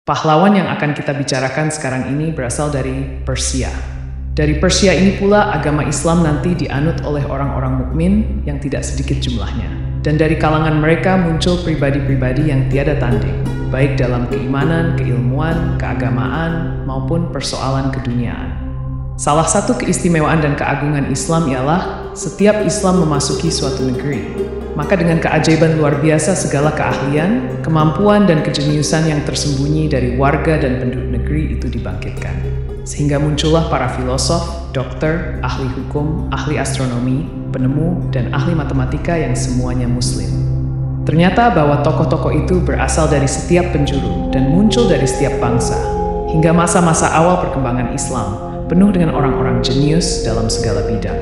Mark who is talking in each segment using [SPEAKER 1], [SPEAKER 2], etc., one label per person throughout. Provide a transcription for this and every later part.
[SPEAKER 1] Pahlawan yang akan kita bicarakan sekarang ini berasal dari Persia. Dari Persia ini pula agama Islam nanti dianut oleh orang-orang mukmin yang tidak sedikit jumlahnya. Dan dari kalangan mereka muncul pribadi-pribadi yang tiada tanding, baik dalam keimanan, keilmuan, keagamaan, maupun persoalan keduniaan. Salah satu keistimewaan dan keagungan Islam ialah setiap Islam memasuki suatu negeri, maka dengan keajaiban luar biasa segala keahlian, kemampuan, dan kejeniusan yang tersembunyi dari warga dan penduduk negeri itu dibangkitkan. Sehingga muncullah para filosof, dokter, ahli hukum, ahli astronomi, penemu, dan ahli matematika yang semuanya muslim. Ternyata bahwa tokoh-tokoh itu berasal dari setiap penjuru dan muncul dari setiap bangsa, hingga masa-masa awal perkembangan Islam, penuh dengan orang-orang jenius dalam segala bidang,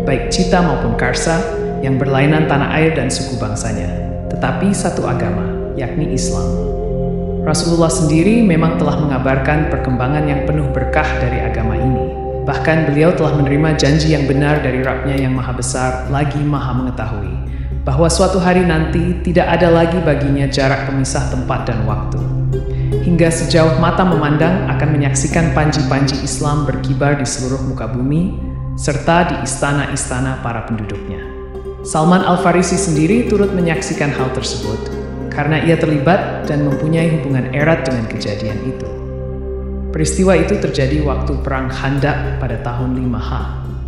[SPEAKER 1] baik cita maupun karsa, yang berlainan tanah air dan suku bangsanya, tetapi satu agama, yakni Islam. Rasulullah sendiri memang telah mengabarkan perkembangan yang penuh berkah dari agama ini. Bahkan beliau telah menerima janji yang benar dari Rabb-Nya yang maha besar, lagi maha mengetahui, bahwa suatu hari nanti tidak ada lagi baginya jarak pemisah tempat dan waktu. Hingga sejauh mata memandang akan menyaksikan panji-panji Islam berkibar di seluruh muka bumi, serta di istana-istana para penduduknya. Salman Al-Farisi sendiri turut menyaksikan hal tersebut, karena ia terlibat dan mempunyai hubungan erat dengan kejadian itu. Peristiwa itu terjadi waktu Perang Khandaq pada tahun 5H.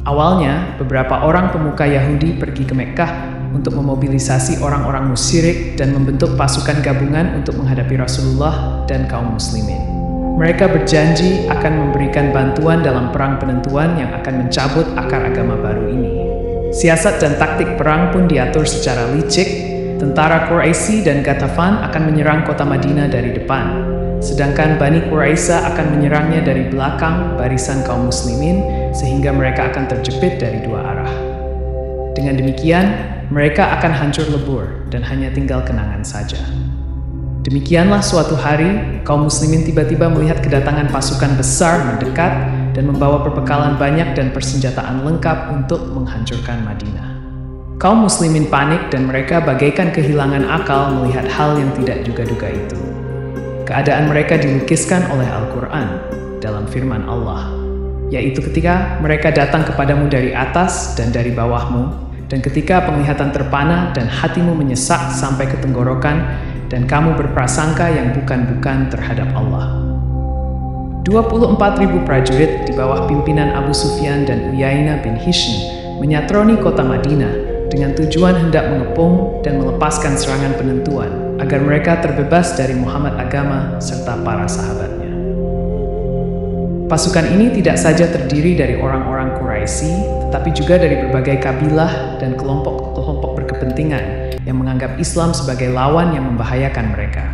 [SPEAKER 1] Awalnya, beberapa orang pemuka Yahudi pergi ke Mekkah untuk memobilisasi orang-orang musyrik dan membentuk pasukan gabungan untuk menghadapi Rasulullah dan kaum muslimin. Mereka berjanji akan memberikan bantuan dalam perang penentuan yang akan mencabut akar agama baru ini. Siasat dan taktik perang pun diatur secara licik. Tentara Quraisy dan Ghatafan akan menyerang kota Madinah dari depan, sedangkan Bani Quraisy akan menyerangnya dari belakang barisan kaum muslimin sehingga mereka akan terjepit dari dua arah. Dengan demikian, mereka akan hancur lebur dan hanya tinggal kenangan saja. Demikianlah suatu hari, kaum muslimin tiba-tiba melihat kedatangan pasukan besar mendekat dan membawa perbekalan banyak dan persenjataan lengkap untuk menghancurkan Madinah. Kaum muslimin panik dan mereka bagaikan kehilangan akal melihat hal yang tidak duga-duga itu. Keadaan mereka dilukiskan oleh Al-Quran dalam firman Allah, yaitu ketika mereka datang kepadamu dari atas dan dari bawahmu, dan ketika penglihatan terpana dan hatimu menyesak sampai ke tenggorokan, dan kamu berprasangka yang bukan-bukan terhadap Allah. 24.000 prajurit di bawah pimpinan Abu Sufyan dan Uyainah bin Hisn menyatroni kota Madinah dengan tujuan hendak mengepung dan melepaskan serangan penentuan agar mereka terbebas dari Muhammad agama serta para sahabatnya. Pasukan ini tidak saja terdiri dari orang-orang Quraisy, tetapi juga dari berbagai kabilah dan kelompok-kelompok berkepentingan yang menganggap Islam sebagai lawan yang membahayakan mereka.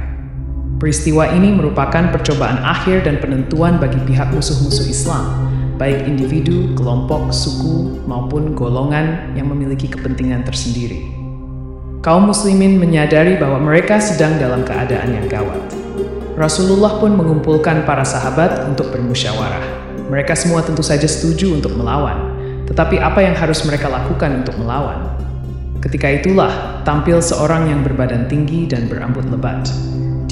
[SPEAKER 1] Peristiwa ini merupakan percobaan akhir dan penentuan bagi pihak musuh-musuh Islam, baik individu, kelompok, suku, maupun golongan yang memiliki kepentingan tersendiri. Kaum muslimin menyadari bahwa mereka sedang dalam keadaan yang gawat. Rasulullah pun mengumpulkan para sahabat untuk bermusyawarah. Mereka semua tentu saja setuju untuk melawan, tetapi apa yang harus mereka lakukan untuk melawan? Ketika itulah tampil seorang yang berbadan tinggi dan berambut lebat.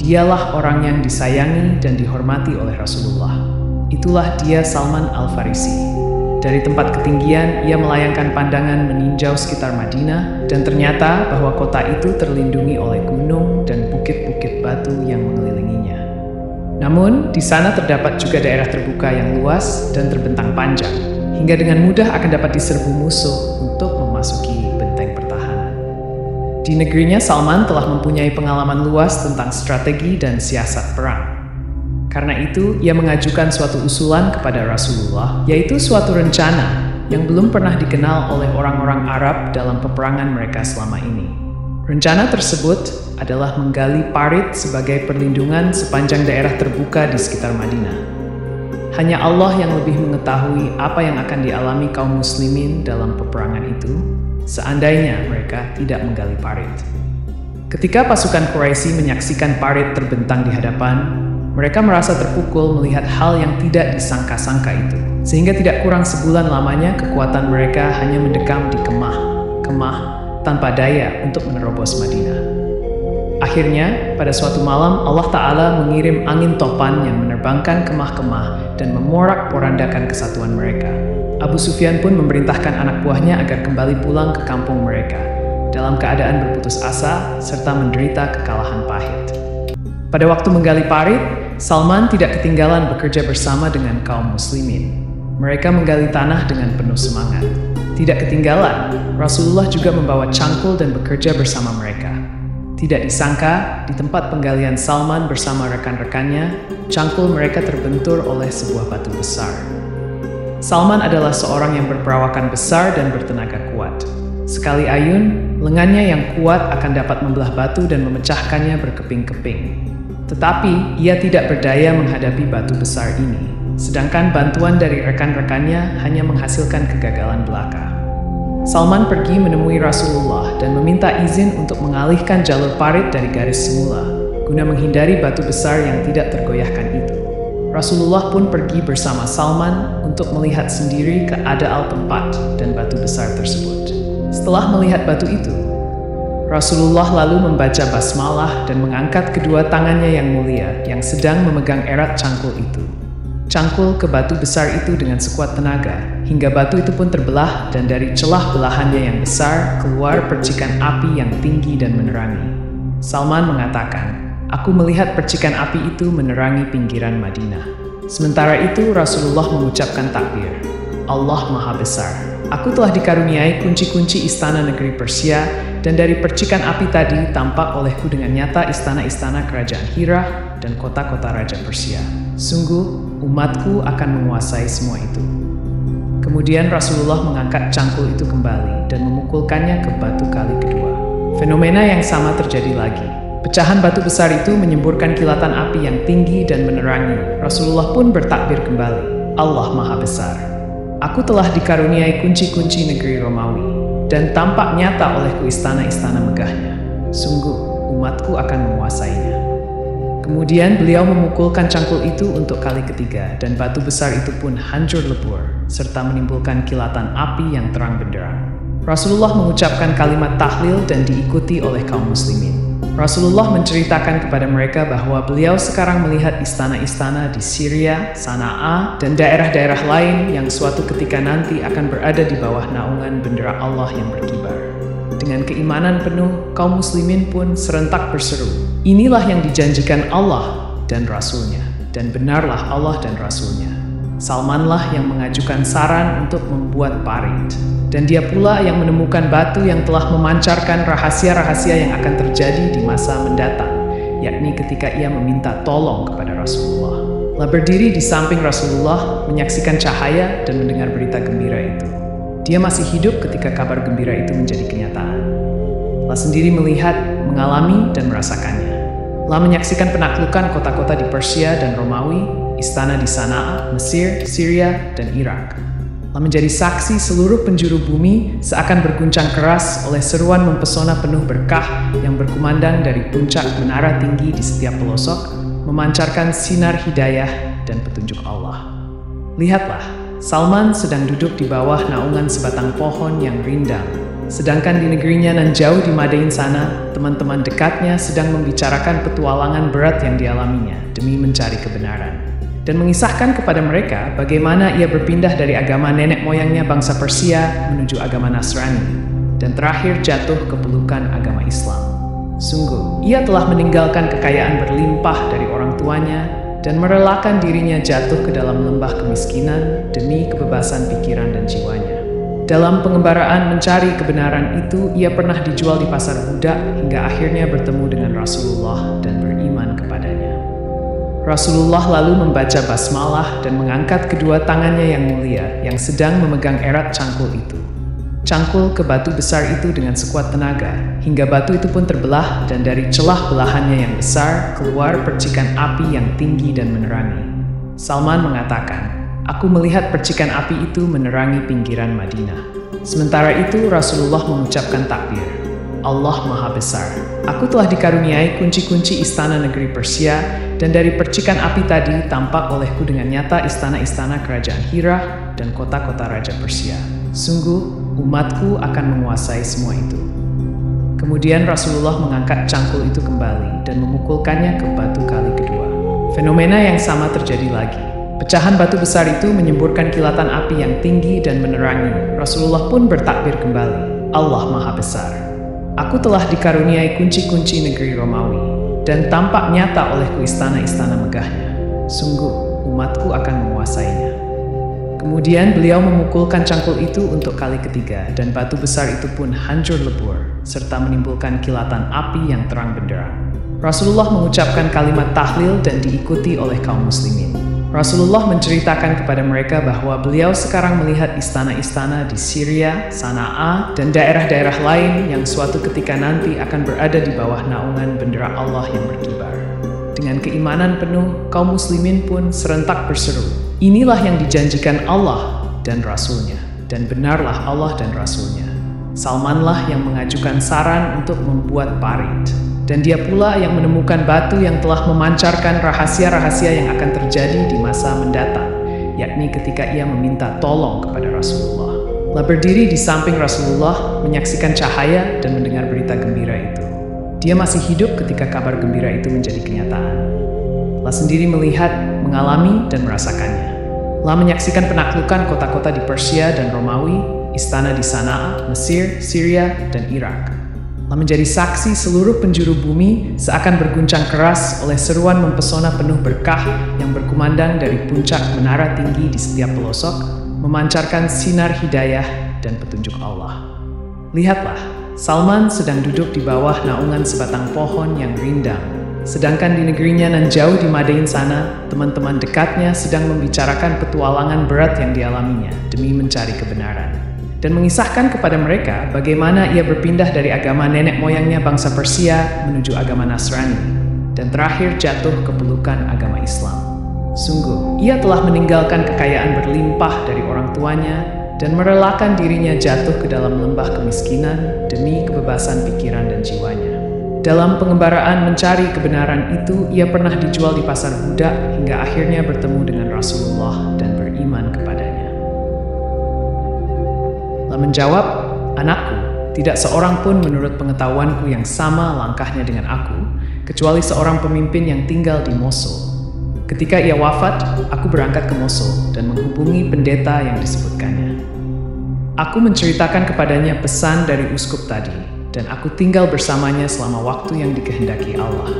[SPEAKER 1] Dialah orang yang disayangi dan dihormati oleh Rasulullah. Itulah dia Salman Al-Farisi. Dari tempat ketinggian, ia melayangkan pandangan meninjau sekitar Madinah, dan ternyata bahwa kota itu terlindungi oleh gunung dan bukit-bukit batu yang mengelilinginya. Namun, di sana terdapat juga daerah terbuka yang luas dan terbentang panjang, hingga dengan mudah akan dapat diserbu musuh untuk memasuki benteng pertahanan. Di negerinya, Salman telah mempunyai pengalaman luas tentang strategi dan siasat perang. Karena itu, ia mengajukan suatu usulan kepada Rasulullah, yaitu suatu rencana yang belum pernah dikenal oleh orang-orang Arab dalam peperangan mereka selama ini. Rencana tersebut adalah menggali parit sebagai perlindungan sepanjang daerah terbuka di sekitar Madinah. Hanya Allah yang lebih mengetahui apa yang akan dialami kaum muslimin dalam peperangan itu, seandainya mereka tidak menggali parit. Ketika pasukan Quraisy menyaksikan parit terbentang di hadapan, mereka merasa terpukul melihat hal yang tidak disangka-sangka itu. Sehingga tidak kurang sebulan lamanya kekuatan mereka hanya mendekam di kemah tanpa daya untuk menerobos Madinah. Akhirnya, pada suatu malam Allah Ta'ala mengirim angin topan yang menerbangkan kemah-kemah dan memorak-porandakan kesatuan mereka. Abu Sufyan pun memerintahkan anak buahnya agar kembali pulang ke kampung mereka, dalam keadaan berputus asa serta menderita kekalahan pahit. Pada waktu menggali parit, Salman tidak ketinggalan bekerja bersama dengan kaum muslimin. Mereka menggali tanah dengan penuh semangat. Tidak ketinggalan, Rasulullah juga membawa cangkul dan bekerja bersama mereka. Tidak disangka, di tempat penggalian Salman bersama rekan-rekannya, cangkul mereka terbentur oleh sebuah batu besar. Salman adalah seorang yang berperawakan besar dan bertenaga kuat. Sekali ayun, lengannya yang kuat akan dapat membelah batu dan memecahkannya berkeping-keping. Tetapi, ia tidak berdaya menghadapi batu besar ini, sedangkan bantuan dari rekan-rekannya hanya menghasilkan kegagalan belaka. Salman pergi menemui Rasulullah dan meminta izin untuk mengalihkan jalur parit dari garis semula, guna menghindari batu besar yang tidak tergoyahkan itu. Rasulullah pun pergi bersama Salman untuk melihat sendiri keadaan tempat dan batu besar tersebut. Setelah melihat batu itu, Rasulullah lalu membaca basmalah dan mengangkat kedua tangannya yang mulia yang sedang memegang erat cangkul itu. Cangkul ke batu besar itu dengan sekuat tenaga, hingga batu itu pun terbelah dan dari celah belahannya yang besar keluar percikan api yang tinggi dan menerangi. Salman mengatakan, "Aku melihat percikan api itu menerangi pinggiran Madinah." Sementara itu Rasulullah mengucapkan takbir, "Allah Maha Besar. Aku telah dikaruniai kunci-kunci istana negeri Persia, dan dari percikan api tadi tampak olehku dengan nyata istana-istana kerajaan Hira dan kota-kota Raja Persia. Sungguh, umatku akan menguasai semua itu." Kemudian Rasulullah mengangkat cangkul itu kembali dan memukulkannya ke batu kali kedua. Fenomena yang sama terjadi lagi. Pecahan batu besar itu menyemburkan kilatan api yang tinggi dan menerangi. Rasulullah pun bertakbir kembali, "Allah Maha Besar. Aku telah dikaruniai kunci-kunci negeri Romawi, dan tampak nyata olehku istana-istana megahnya. Sungguh, umatku akan menguasainya." Kemudian beliau memukulkan cangkul itu untuk kali ketiga, dan batu besar itu pun hancur lebur, serta menimbulkan kilatan api yang terang benderang. Rasulullah mengucapkan kalimat tahlil dan diikuti oleh kaum muslimin. Rasulullah menceritakan kepada mereka bahwa beliau sekarang melihat istana-istana di Syria, Sana'a, dan daerah-daerah lain yang suatu ketika nanti akan berada di bawah naungan bendera Allah yang berkibar. Dengan keimanan penuh, kaum muslimin pun serentak berseru, "Inilah yang dijanjikan Allah dan Rasul-Nya, dan benarlah Allah dan Rasul-Nya." Salmanlah yang mengajukan saran untuk membuat parit, dan dia pula yang menemukan batu yang telah memancarkan rahasia-rahasia yang akan terjadi di masa mendatang, yakni ketika ia meminta tolong kepada Rasulullah. Lalu berdiri di samping Rasulullah, menyaksikan cahaya dan mendengar berita gembira itu. Dia masih hidup ketika kabar gembira itu menjadi kenyataan. Lalu sendiri melihat, mengalami, dan merasakannya. Lalu menyaksikan penaklukan kota-kota di Persia dan Romawi, istana di Sana'a, Mesir, Syria, dan Irak. Lalu menjadi saksi seluruh penjuru bumi seakan berguncang keras oleh seruan mempesona penuh berkah yang berkumandang dari puncak menara tinggi di setiap pelosok, memancarkan sinar hidayah dan petunjuk Allah. Lihatlah, Salman sedang duduk di bawah naungan sebatang pohon yang rindang. Sedangkan di negerinya nan jauh di Madain sana, teman-teman dekatnya sedang membicarakan petualangan berat yang dialaminya demi mencari kebenaran, dan mengisahkan kepada mereka bagaimana ia berpindah dari agama nenek moyangnya bangsa Persia menuju agama Nasrani, dan terakhir jatuh ke pelukan agama Islam. Sungguh, ia telah meninggalkan kekayaan berlimpah dari orang tuanya dan merelakan dirinya jatuh ke dalam lembah kemiskinan demi kebebasan pikiran dan jiwanya. Dalam pengembaraan mencari kebenaran itu, ia pernah dijual di pasar budak hingga akhirnya bertemu dengan Rasulullah dan beriman kepadanya. Rasulullah lalu membaca basmalah dan mengangkat kedua tangannya yang mulia yang sedang memegang erat cangkul itu. Cangkul ke batu besar itu dengan sekuat tenaga, hingga batu itu pun terbelah dan dari celah belahannya yang besar keluar percikan api yang tinggi dan menerangi. Salman mengatakan, "Aku melihat percikan api itu menerangi pinggiran Madinah." Sementara itu Rasulullah mengucapkan takbir, "Allah Maha Besar. Aku telah dikaruniai kunci-kunci istana negeri Persia, dan dari percikan api tadi tampak olehku dengan nyata istana-istana kerajaan Hira dan kota-kota Raja Persia. Sungguh, umatku akan menguasai semua itu." Kemudian Rasulullah mengangkat cangkul itu kembali dan memukulkannya ke batu kali kedua. Fenomena yang sama terjadi lagi. Pecahan batu besar itu menyemburkan kilatan api yang tinggi dan menerangi. Rasulullah pun bertakbir kembali. Allah Maha Besar. Aku telah dikaruniai kunci-kunci negeri Romawi, dan tampak nyata olehku istana-istana megahnya. Sungguh, umatku akan menguasainya. Kemudian beliau memukulkan cangkul itu untuk kali ketiga, dan batu besar itu pun hancur lebur, serta menimbulkan kilatan api yang terang benderang. Rasulullah mengucapkan kalimat tahlil dan diikuti oleh kaum muslimin. Rasulullah menceritakan kepada mereka bahwa beliau sekarang melihat istana-istana di Syria, Sana'a, dan daerah-daerah lain yang suatu ketika nanti akan berada di bawah naungan bendera Allah yang berkibar. Dengan keimanan penuh, kaum muslimin pun serentak berseru, "Inilah yang dijanjikan Allah dan Rasul-Nya, dan benarlah Allah dan Rasul-Nya." Salmanlah yang mengajukan saran untuk membuat parit, dan dia pula yang menemukan batu yang telah memancarkan rahasia-rahasia yang akan terjadi di masa mendatang, yakni ketika ia meminta tolong kepada Rasulullah. Lalu berdiri di samping Rasulullah, menyaksikan cahaya dan mendengar berita gembira itu. Dia masih hidup ketika kabar gembira itu menjadi kenyataan. La sendiri melihat, mengalami, dan merasakannya. La menyaksikan penaklukan kota-kota di Persia dan Romawi, istana di Sana'a, Mesir, Syria, dan Irak. La menjadi saksi seluruh penjuru bumi seakan berguncang keras oleh seruan mempesona penuh berkah yang berkumandang dari puncak menara tinggi di setiap pelosok, memancarkan sinar hidayah dan petunjuk Allah. Lihatlah, Salman sedang duduk di bawah naungan sebatang pohon yang rindang. Sedangkan di negerinya nan jauh di Madain sana, teman-teman dekatnya sedang membicarakan petualangan berat yang dialaminya demi mencari kebenaran. Dan mengisahkan kepada mereka bagaimana ia berpindah dari agama nenek moyangnya bangsa Persia menuju agama Nasrani, dan terakhir jatuh ke pelukan agama Islam. Sungguh, ia telah meninggalkan kekayaan berlimpah dari orang tuanya, dan merelakan dirinya jatuh ke dalam lembah kemiskinan demi kebebasan pikiran dan jiwanya. Dalam pengembaraan mencari kebenaran itu, ia pernah dijual di pasar budak hingga akhirnya bertemu dengan Rasulullah dan beriman kepadanya. Lalu menjawab, "Anakku, tidak seorang pun menurut pengetahuanku yang sama langkahnya dengan aku, kecuali seorang pemimpin yang tinggal di Mosul. Ketika ia wafat, aku berangkat ke Mosul dan menghubungi pendeta yang disebutkannya. Aku menceritakan kepadanya pesan dari uskup tadi, dan aku tinggal bersamanya selama waktu yang dikehendaki Allah.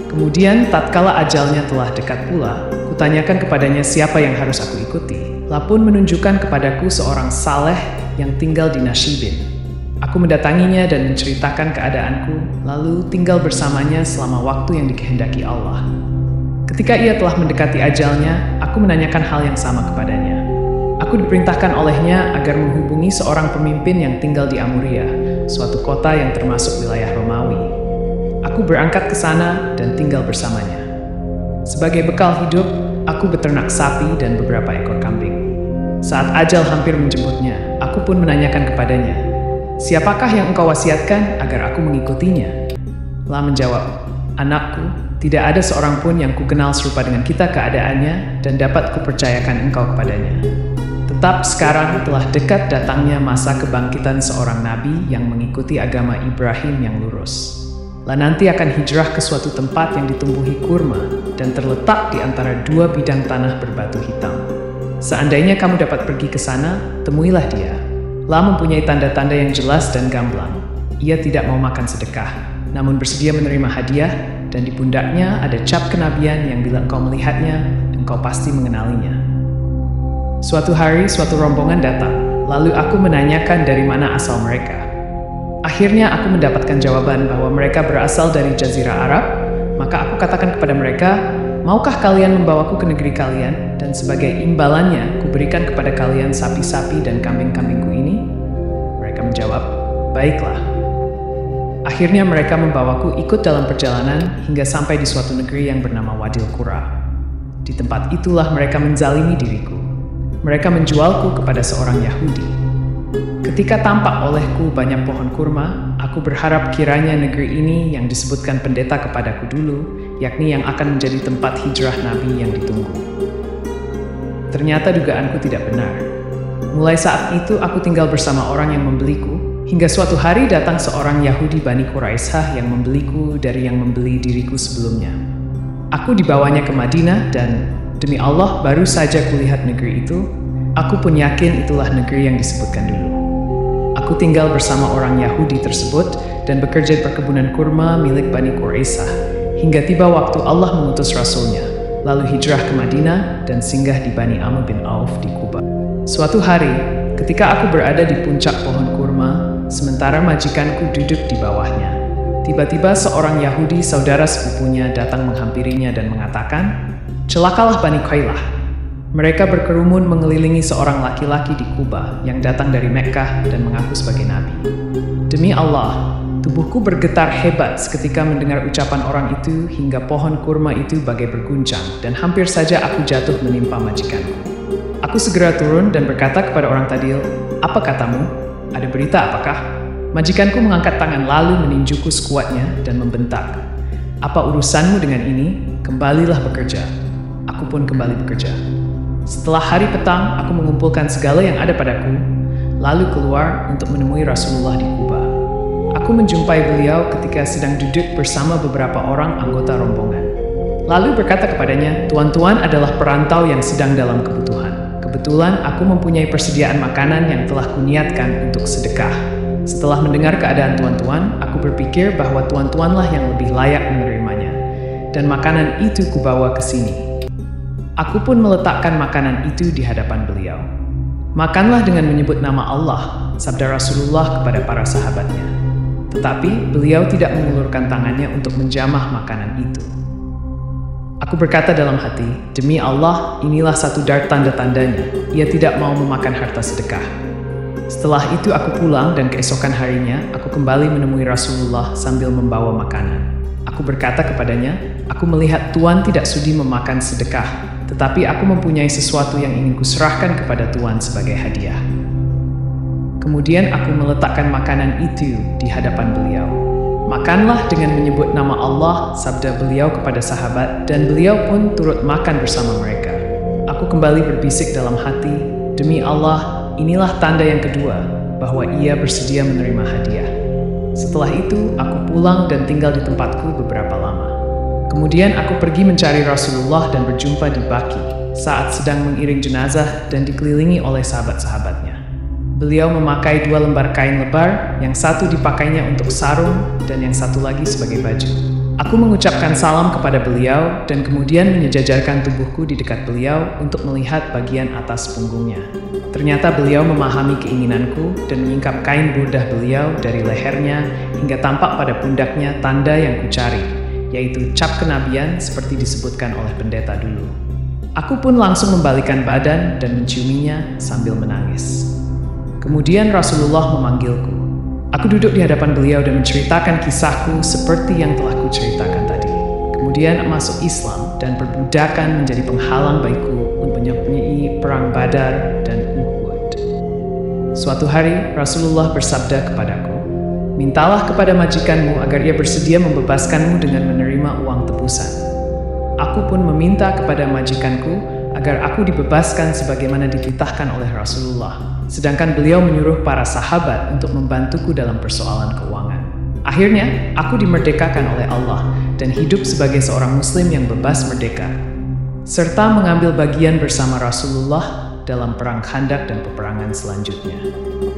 [SPEAKER 1] Kemudian, tatkala ajalnya telah dekat pula, kutanyakan kepadanya siapa yang harus aku ikuti. La pun menunjukkan kepadaku seorang saleh yang tinggal di Nashibin. Aku mendatanginya dan menceritakan keadaanku, lalu tinggal bersamanya selama waktu yang dikehendaki Allah. Ketika ia telah mendekati ajalnya, aku menanyakan hal yang sama kepadanya. Aku diperintahkan olehnya agar menghubungi seorang pemimpin yang tinggal di Amuria, suatu kota yang termasuk wilayah Romawi. Aku berangkat ke sana dan tinggal bersamanya. Sebagai bekal hidup, aku beternak sapi dan beberapa ekor kambing. Saat ajal hampir menjemputnya, aku pun menanyakan kepadanya, "Siapakah yang engkau wasiatkan agar aku mengikutinya?" La menjawab, "Anakku, tidak ada seorang pun yang kukenal serupa dengan kita keadaannya dan dapat kupercayakan engkau kepadanya. Tetap sekarang telah dekat datangnya masa kebangkitan seorang nabi yang mengikuti agama Ibrahim yang lurus. La nanti akan hijrah ke suatu tempat yang ditumbuhi kurma dan terletak di antara dua bidang tanah berbatu hitam. Seandainya kamu dapat pergi ke sana, temuilah dia. La mempunyai tanda-tanda yang jelas dan gamblang. Ia tidak mau makan sedekah, namun bersedia menerima hadiah, dan di pundaknya ada cap kenabian yang bila engkau melihatnya, engkau pasti mengenalinya." Suatu hari, suatu rombongan datang, lalu aku menanyakan dari mana asal mereka. Akhirnya aku mendapatkan jawaban bahwa mereka berasal dari Jazirah Arab, maka aku katakan kepada mereka, "Maukah kalian membawaku ke negeri kalian, dan sebagai imbalannya, kuberikan kepada kalian sapi-sapi dan kambing-kambingku ini?" Mereka menjawab, "Baiklah." Akhirnya mereka membawaku ikut dalam perjalanan hingga sampai di suatu negeri yang bernama Wadil Qura. Di tempat itulah mereka menzalimi diriku. Mereka menjualku kepada seorang Yahudi. Ketika tampak olehku banyak pohon kurma, aku berharap kiranya negeri ini yang disebutkan pendeta kepadaku dulu, yakni yang akan menjadi tempat hijrah Nabi yang ditunggu. Ternyata dugaanku tidak benar. Mulai saat itu aku tinggal bersama orang yang membeliku, Hingga suatu hari datang seorang Yahudi Bani Quraisyah yang membeliku dari yang membeli diriku sebelumnya. Aku dibawanya ke Madinah dan demi Allah baru saja kulihat negeri itu, aku pun yakin itulah negeri yang disebutkan dulu. Aku tinggal bersama orang Yahudi tersebut dan bekerja di perkebunan kurma milik Bani Quraisyah hingga tiba waktu Allah mengutus Rasulnya, lalu hijrah ke Madinah dan singgah di Bani Amr bin Auf di Kuba. Suatu hari, ketika aku berada di puncak pohon kurma, sementara majikanku duduk di bawahnya, tiba-tiba seorang Yahudi saudara sepupunya datang menghampirinya dan mengatakan, "Celakalah Bani Qailah." Mereka berkerumun mengelilingi seorang laki-laki di Kuba yang datang dari Mekkah dan mengaku sebagai nabi. Demi Allah, tubuhku bergetar hebat seketika mendengar ucapan orang itu hingga pohon kurma itu bagai berguncang dan hampir saja aku jatuh menimpa majikanku. Aku segera turun dan berkata kepada orang tadi, "Apa katamu? Ada berita apakah?" Majikanku mengangkat tangan lalu meninjuku sekuatnya dan membentak, "Apa urusanmu dengan ini? Kembalilah bekerja." Aku pun kembali bekerja. Setelah hari petang, aku mengumpulkan segala yang ada padaku, lalu keluar untuk menemui Rasulullah di Kuba. Aku menjumpai beliau ketika sedang duduk bersama beberapa orang anggota rombongan. Lalu berkata kepadanya, "Tuan-tuan adalah perantau yang sedang dalam kebutuhan. Kebetulan aku mempunyai persediaan makanan yang telah kuniatkan untuk sedekah. Setelah mendengar keadaan tuan-tuan, aku berpikir bahwa tuan-tuanlah yang lebih layak menerimanya. Dan makanan itu kubawa ke sini." Aku pun meletakkan makanan itu di hadapan beliau. "Makanlah dengan menyebut nama Allah," sabda Rasulullah kepada para sahabatnya. Tetapi beliau tidak mengulurkan tangannya untuk menjamah makanan itu. Aku berkata dalam hati, "Demi Allah, inilah satu dari tanda-tandanya. Ia tidak mau memakan harta sedekah." Setelah itu aku pulang dan keesokan harinya aku kembali menemui Rasulullah sambil membawa makanan. Aku berkata kepadanya, "Aku melihat Tuan tidak sudi memakan sedekah, tetapi aku mempunyai sesuatu yang ingin kuserahkan kepada Tuan sebagai hadiah." Kemudian aku meletakkan makanan itu di hadapan beliau. "Makanlah dengan menyebut nama Allah," sabda beliau kepada sahabat, dan beliau pun turut makan bersama mereka. Aku kembali berbisik dalam hati, "Demi Allah, inilah tanda yang kedua bahwa ia bersedia menerima hadiah." Setelah itu, aku pulang dan tinggal di tempatku beberapa lama. Kemudian aku pergi mencari Rasulullah dan berjumpa di Baqi saat sedang mengiring jenazah dan dikelilingi oleh sahabat-sahabatnya. Beliau memakai 2 lembar kain lebar, yang satu dipakainya untuk sarung dan yang satu lagi sebagai baju. Aku mengucapkan salam kepada beliau dan kemudian menyejajarkan tubuhku di dekat beliau untuk melihat bagian atas punggungnya. Ternyata beliau memahami keinginanku dan menyingkap kain burdah beliau dari lehernya hingga tampak pada pundaknya tanda yang kucari, yaitu cap kenabian seperti disebutkan oleh pendeta dulu. Aku pun langsung membalikkan badan dan menciuminya sambil menangis. Kemudian Rasulullah memanggilku. Aku duduk di hadapan beliau dan menceritakan kisahku seperti yang telah kuceritakan tadi. Kemudian masuk Islam dan perbudakan menjadi penghalang bagiku untuk menyemai perang Badar dan Uhud. Suatu hari Rasulullah bersabda kepadaku, "Mintalah kepada majikanmu agar ia bersedia membebaskanmu dengan menerima uang tebusan." Aku pun meminta kepada majikanku agar aku dibebaskan sebagaimana dititahkan oleh Rasulullah. Sedangkan beliau menyuruh para sahabat untuk membantuku dalam persoalan keuangan. Akhirnya, aku dimerdekakan oleh Allah dan hidup sebagai seorang muslim yang bebas merdeka, serta mengambil bagian bersama Rasulullah dalam perang Khandaq dan peperangan selanjutnya.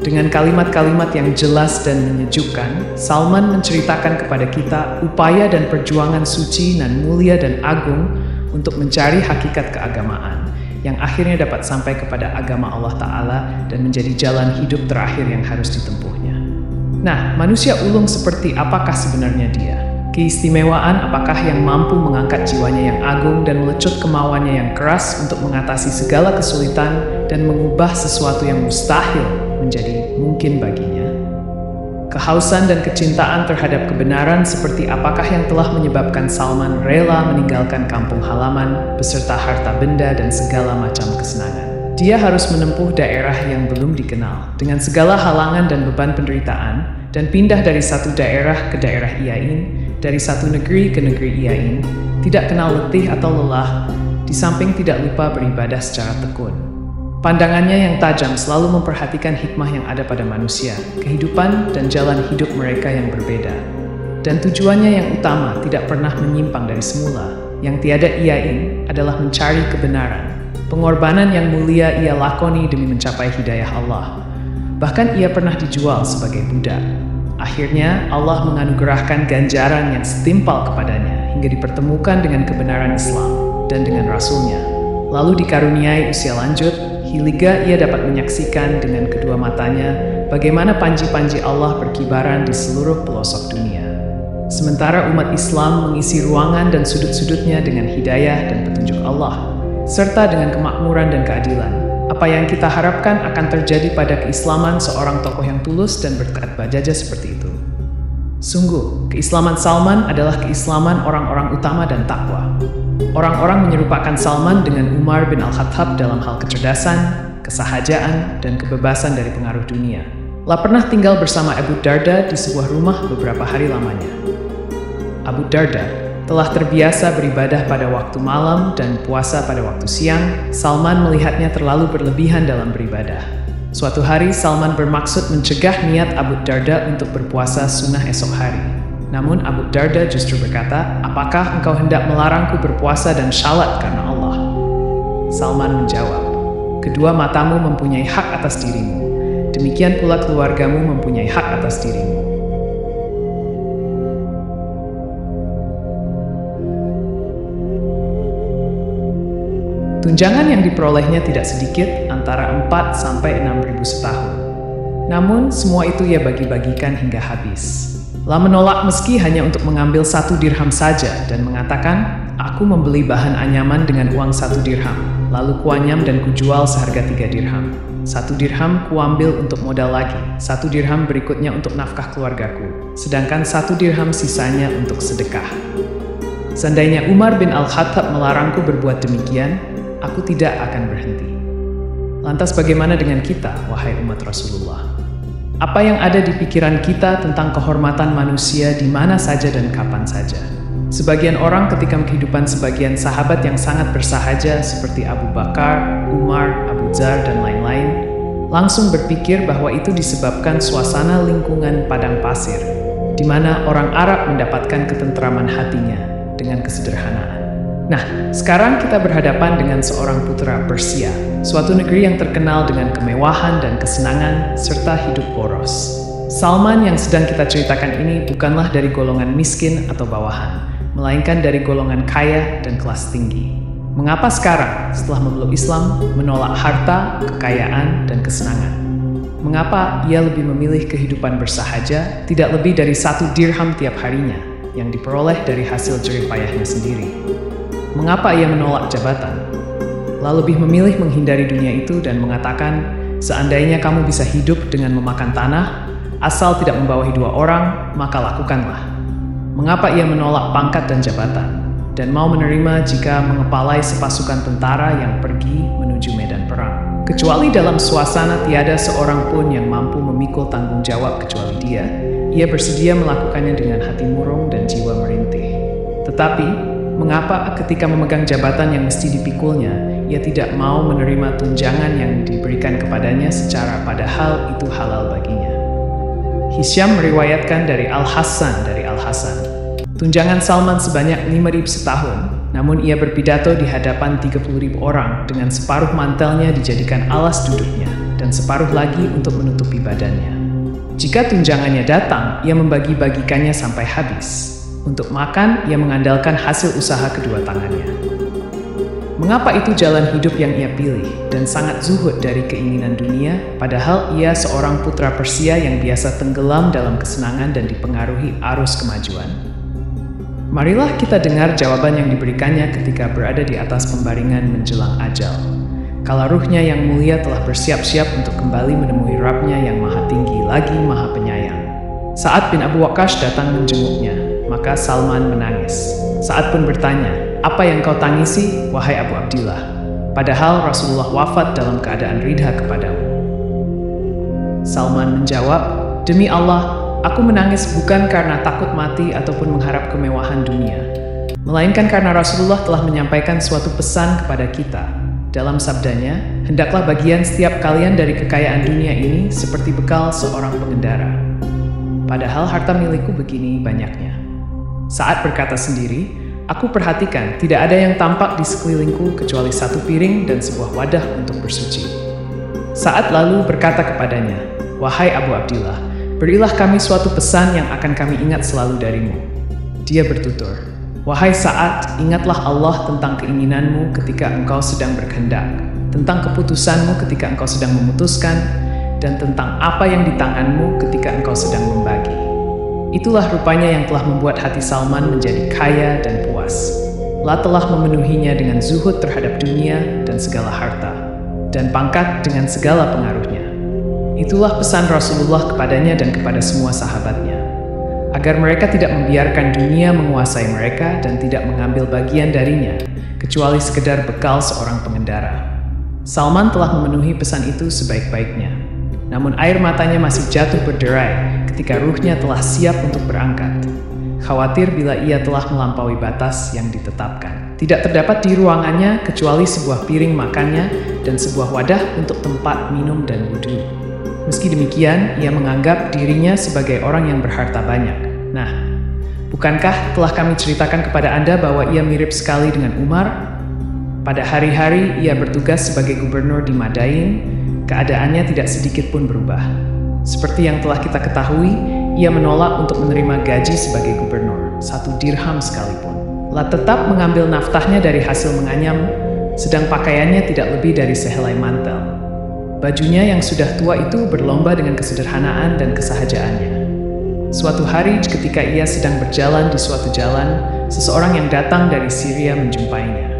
[SPEAKER 1] Dengan kalimat-kalimat yang jelas dan menyejukkan, Salman menceritakan kepada kita upaya dan perjuangan suci dan mulia dan agung untuk mencari hakikat keagamaan, yang akhirnya dapat sampai kepada agama Allah Ta'ala dan menjadi jalan hidup terakhir yang harus ditempuhnya. Nah, manusia ulung seperti apakah sebenarnya dia? Keistimewaan apakah yang mampu mengangkat jiwanya yang agung dan melecut kemauannya yang keras untuk mengatasi segala kesulitan dan mengubah sesuatu yang mustahil menjadi mungkin baginya? Kehausan dan kecintaan terhadap kebenaran seperti apakah yang telah menyebabkan Salman rela meninggalkan kampung halaman beserta harta benda dan segala macam kesenangan. Dia harus menempuh daerah yang belum dikenal dengan segala halangan dan beban penderitaan dan pindah dari satu daerah ke daerah Iain, dari satu negeri ke negeri Iain, tidak kenal letih atau lelah, di samping tidak lupa beribadah secara tekun. Pandangannya yang tajam selalu memperhatikan hikmah yang ada pada manusia, kehidupan, dan jalan hidup mereka yang berbeda. Dan tujuannya yang utama tidak pernah menyimpang dari semula. Yang tiada iain adalah mencari kebenaran. Pengorbanan yang mulia ia lakoni demi mencapai hidayah Allah. Bahkan ia pernah dijual sebagai budak. Akhirnya Allah menganugerahkan ganjaran yang setimpal kepadanya hingga dipertemukan dengan kebenaran Islam dan dengan Rasul-Nya. Lalu dikaruniai usia lanjut, hingga ia dapat menyaksikan dengan kedua matanya bagaimana panji-panji Allah berkibaran di seluruh pelosok dunia. Sementara umat Islam mengisi ruangan dan sudut-sudutnya dengan hidayah dan petunjuk Allah, serta dengan kemakmuran dan keadilan. Apa yang kita harapkan akan terjadi pada keislaman seorang tokoh yang tulus dan bertekad bajaja seperti itu. Sungguh, keislaman Salman adalah keislaman orang-orang utama dan takwa. Orang-orang menyerupakan Salman dengan Umar bin Al-Khattab dalam hal kecerdasan, kesahajaan, dan kebebasan dari pengaruh dunia. La pernah tinggal bersama Abu Darda di sebuah rumah beberapa hari lamanya. Abu Darda telah terbiasa beribadah pada waktu malam dan puasa pada waktu siang. Salman melihatnya terlalu berlebihan dalam beribadah. Suatu hari Salman bermaksud mencegah niat Abu Darda untuk berpuasa sunnah esok hari. Namun Abu Darda justru berkata, "Apakah engkau hendak melarangku berpuasa dan syalat karena Allah?" Salman menjawab, "Kedua matamu mempunyai hak atas dirimu. Demikian pula keluargamu mempunyai hak atas dirimu." Tunjangan yang diperolehnya tidak sedikit, antara 4 sampai 6.000 setahun. Namun, semua itu ia bagi-bagikan hingga habis. La menolak meski hanya untuk mengambil 1 dirham saja dan mengatakan, "Aku membeli bahan anyaman dengan uang 1 dirham, lalu kuanyam dan kujual seharga 3 dirham. 1 dirham kuambil untuk modal lagi, 1 dirham berikutnya untuk nafkah keluargaku, sedangkan 1 dirham sisanya untuk sedekah. Seandainya Umar bin Al-Khattab melarangku berbuat demikian, aku tidak akan berhenti." Lantas bagaimana dengan kita, wahai umat Rasulullah? Apa yang ada di pikiran kita tentang kehormatan manusia di mana saja dan kapan saja? Sebagian orang ketika kehidupan sebagian sahabat yang sangat bersahaja seperti Abu Bakar, Umar, Abu Dzar, dan lain-lain, langsung berpikir bahwa itu disebabkan suasana lingkungan padang pasir, di mana orang Arab mendapatkan ketentraman hatinya dengan kesederhanaan. Nah, sekarang kita berhadapan dengan seorang putra Persia, suatu negeri yang terkenal dengan kemewahan dan kesenangan, serta hidup boros. Salman yang sedang kita ceritakan ini bukanlah dari golongan miskin atau bawahan, melainkan dari golongan kaya dan kelas tinggi. Mengapa sekarang, setelah memeluk Islam, menolak harta, kekayaan, dan kesenangan? Mengapa ia lebih memilih kehidupan bersahaja, tidak lebih dari 1 dirham tiap harinya, yang diperoleh dari hasil jerih payahnya sendiri? Mengapa ia menolak jabatan, lalu lebih memilih menghindari dunia itu dan mengatakan, "Seandainya kamu bisa hidup dengan memakan tanah, asal tidak membawahi 2 orang, maka lakukanlah"? Mengapa ia menolak pangkat dan jabatan, dan mau menerima jika mengepalai sepasukan tentara yang pergi menuju medan perang? Kecuali dalam suasana tiada seorang pun yang mampu memikul tanggung jawab kecuali dia, ia bersedia melakukannya dengan hati murung dan jiwa merintih. Tetapi, mengapa ketika memegang jabatan yang mesti dipikulnya, ia tidak mau menerima tunjangan yang diberikan kepadanya secara padahal itu halal baginya? Hisyam meriwayatkan dari Al-Hasan tunjangan Salman sebanyak 5.000 setahun, namun ia berpidato di hadapan 30.000 orang dengan separuh mantelnya dijadikan alas duduknya dan separuh lagi untuk menutupi badannya. Jika tunjangannya datang, ia membagi-bagikannya sampai habis. Untuk makan, ia mengandalkan hasil usaha kedua tangannya. Mengapa itu jalan hidup yang ia pilih dan sangat zuhud dari keinginan dunia, padahal ia seorang putra Persia yang biasa tenggelam dalam kesenangan dan dipengaruhi arus kemajuan? Marilah kita dengar jawaban yang diberikannya ketika berada di atas pembaringan menjelang ajal. Kala ruhnya yang mulia telah bersiap-siap untuk kembali menemui Rabb-Nya yang maha tinggi lagi maha penyayang. Sa'ad bin Abu Waqqas datang menjenguknya, maka Salman menangis. Sa'ad pun bertanya, "Apa yang kau tangisi, wahai Abu Abdillah? Padahal Rasulullah wafat dalam keadaan ridha kepadamu." Salman menjawab, "Demi Allah, aku menangis bukan karena takut mati ataupun mengharap kemewahan dunia, melainkan karena Rasulullah telah menyampaikan suatu pesan kepada kita. Dalam sabdanya, Hendaklah bagian setiap kalian dari kekayaan dunia ini seperti bekal seorang pengendara. Padahal harta milikku begini banyaknya. Saat berkata sendiri, aku perhatikan tidak ada yang tampak di sekelilingku kecuali satu piring dan sebuah wadah untuk bersuci. Saat lalu berkata kepadanya, wahai Abu Abdillah, berilah kami suatu pesan yang akan kami ingat selalu darimu. Dia bertutur, wahai Sa'ad, ingatlah Allah tentang keinginanmu ketika engkau sedang berkehendak, tentang keputusanmu ketika engkau sedang memutuskan, dan tentang apa yang di tanganmu ketika engkau sedang membagi. Itulah rupanya yang telah membuat hati Salman menjadi kaya dan puas. Allah telah memenuhinya dengan zuhud terhadap dunia dan segala harta, dan pangkat dengan segala pengaruhnya. Itulah pesan Rasulullah kepadanya dan kepada semua sahabatnya, agar mereka tidak membiarkan dunia menguasai mereka dan tidak mengambil bagian darinya, kecuali sekedar bekal seorang pengendara. Salman telah memenuhi pesan itu sebaik-baiknya. Namun air matanya masih jatuh berderai ketika ruhnya telah siap untuk berangkat. Khawatir bila ia telah melampaui batas yang ditetapkan. Tidak terdapat di ruangannya kecuali sebuah piring makannya dan sebuah wadah untuk tempat minum dan wudhu. Meski demikian, ia menganggap dirinya sebagai orang yang berharta banyak. Nah, bukankah telah kami ceritakan kepada Anda bahwa ia mirip sekali dengan Umar? Pada hari-hari ia bertugas sebagai gubernur di Madain, keadaannya tidak sedikit pun berubah. Seperti yang telah kita ketahui, ia menolak untuk menerima gaji sebagai gubernur, 1 dirham sekalipun. Allah tetap mengambil naftahnya dari hasil menganyam, sedang pakaiannya tidak lebih dari sehelai mantel. Bajunya yang sudah tua itu berlomba dengan kesederhanaan dan kesahajaannya. Suatu hari ketika ia sedang berjalan di suatu jalan, seseorang yang datang dari Syria menjumpainya.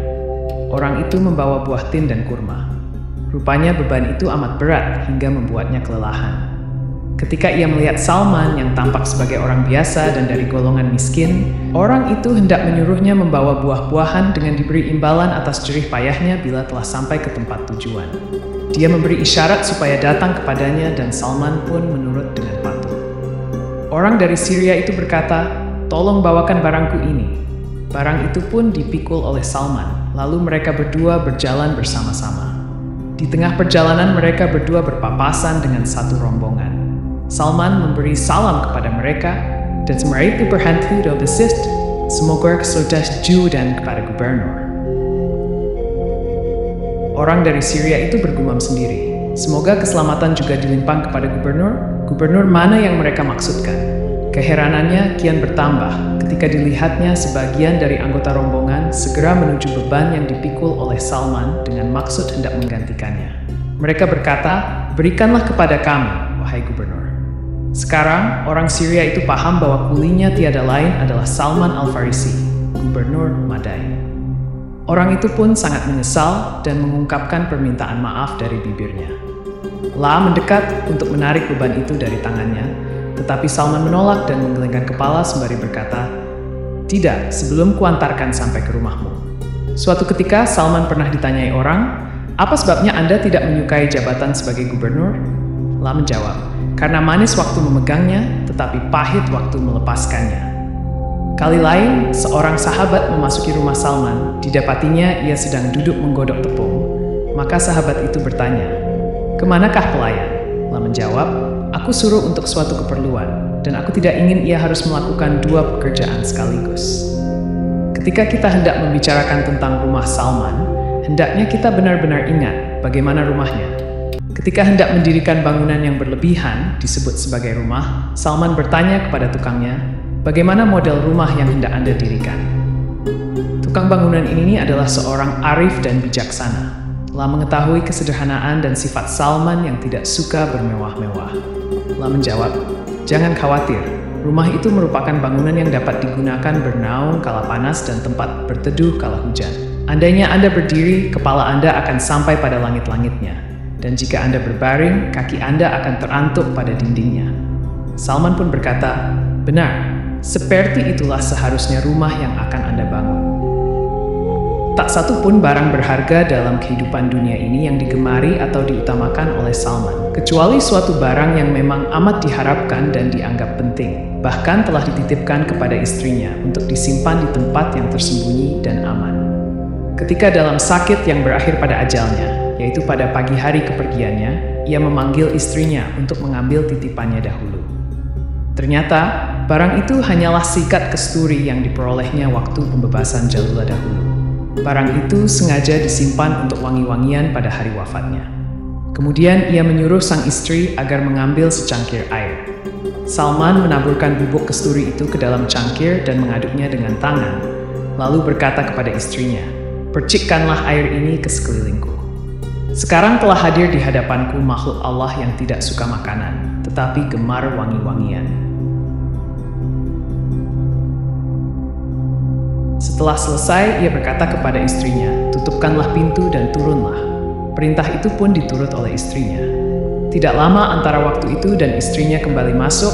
[SPEAKER 1] Orang itu membawa buah tin dan kurma. Rupanya beban itu amat berat hingga membuatnya kelelahan. Ketika ia melihat Salman yang tampak sebagai orang biasa dan dari golongan miskin, orang itu hendak menyuruhnya membawa buah-buahan dengan diberi imbalan atas jerih payahnya bila telah sampai ke tempat tujuan. Dia memberi isyarat supaya datang kepadanya dan Salman pun menurut dengan patuh. Orang dari Syria itu berkata, tolong bawakan barangku ini. Barang itu pun dipikul oleh Salman. Lalu mereka berdua berjalan bersama-sama. Di tengah perjalanan mereka berdua berpapasan dengan satu rombongan. Salman memberi salam kepada mereka dan mereka berhenti dan desist. Semoga keselamatan dan kepada gubernur. Orang dari Syria itu bergumam sendiri. Semoga keselamatan juga dilimpahkan kepada gubernur. Gubernur mana yang mereka maksudkan? Keheranannya kian bertambah ketika dilihatnya sebagian dari anggota rombongan segera menuju beban yang dipikul oleh Salman dengan maksud hendak menggantikannya. Mereka berkata, berikanlah kepada kami, wahai gubernur. Sekarang, orang Syria itu paham bahwa kulinya tiada lain adalah Salman Al-Farisi, gubernur Madain. Orang itu pun sangat menyesal dan mengungkapkan permintaan maaf dari bibirnya. La mendekat untuk menarik beban itu dari tangannya, tetapi Salman menolak dan menggelengkan kepala sembari berkata, tidak, sebelum kuantarkan sampai ke rumahmu. Suatu ketika Salman pernah ditanyai orang, apa sebabnya Anda tidak menyukai jabatan sebagai gubernur? La menjawab, karena manis waktu memegangnya, tetapi pahit waktu melepaskannya. Kali lain, seorang sahabat memasuki rumah Salman, didapatinya ia sedang duduk menggodok tepung. Maka sahabat itu bertanya, kemanakah pelayan? La menjawab, aku suruh untuk suatu keperluan, dan aku tidak ingin ia harus melakukan 2 pekerjaan sekaligus. Ketika kita hendak membicarakan tentang rumah Salman, hendaknya kita benar-benar ingat bagaimana rumahnya. Ketika hendak mendirikan bangunan yang berlebihan, disebut sebagai rumah, Salman bertanya kepada tukangnya, bagaimana model rumah yang hendak Anda dirikan? Tukang bangunan ini adalah seorang arif dan bijaksana. La mengetahui kesederhanaan dan sifat Salman yang tidak suka bermewah-mewah. La menjawab, jangan khawatir, rumah itu merupakan bangunan yang dapat digunakan bernaung kala panas dan tempat berteduh kala hujan. Andainya Anda berdiri, kepala Anda akan sampai pada langit-langitnya. Dan jika Anda berbaring, kaki Anda akan terantuk pada dindingnya. Salman pun berkata, benar, seperti itulah seharusnya rumah yang akan Anda bangun. Tak satu pun barang berharga dalam kehidupan dunia ini yang digemari atau diutamakan oleh Salman, kecuali suatu barang yang memang amat diharapkan dan dianggap penting, bahkan telah dititipkan kepada istrinya untuk disimpan di tempat yang tersembunyi dan aman. Ketika dalam sakit yang berakhir pada ajalnya, yaitu pada pagi hari kepergiannya, ia memanggil istrinya untuk mengambil titipannya dahulu. Ternyata, barang itu hanyalah sikat kesturi yang diperolehnya waktu pembebasan Jalula dahulu. Barang itu sengaja disimpan untuk wangi-wangian pada hari wafatnya. Kemudian ia menyuruh sang istri agar mengambil secangkir air. Salman menaburkan bubuk kesturi itu ke dalam cangkir dan mengaduknya dengan tangan, lalu berkata kepada istrinya, "Percikkanlah air ini ke sekelilingku. Sekarang telah hadir di hadapanku makhluk Allah yang tidak suka makanan, tetapi gemar wangi-wangian." Setelah selesai, ia berkata kepada istrinya, "Tutupkanlah pintu dan turunlah." Perintah itu pun diturut oleh istrinya. Tidak lama antara waktu itu dan istrinya kembali masuk,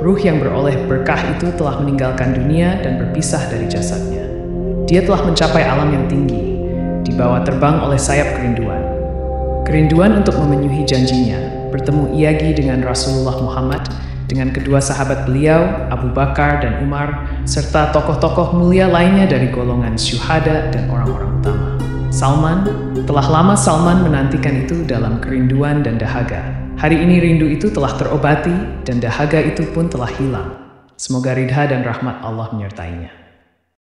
[SPEAKER 1] ruh yang beroleh berkah itu telah meninggalkan dunia dan berpisah dari jasadnya. Dia telah mencapai alam yang tinggi, dibawa terbang oleh sayap kerinduan. Kerinduan untuk memenuhi janjinya, bertemu Iyagi dengan Rasulullah Muhammad, dengan kedua sahabat beliau, Abu Bakar dan Umar, serta tokoh-tokoh mulia lainnya dari golongan syuhada dan orang-orang utama. Telah lama Salman menantikan itu dalam kerinduan dan dahaga. Hari ini rindu itu telah terobati dan dahaga itu pun telah hilang. Semoga ridha dan rahmat Allah menyertainya.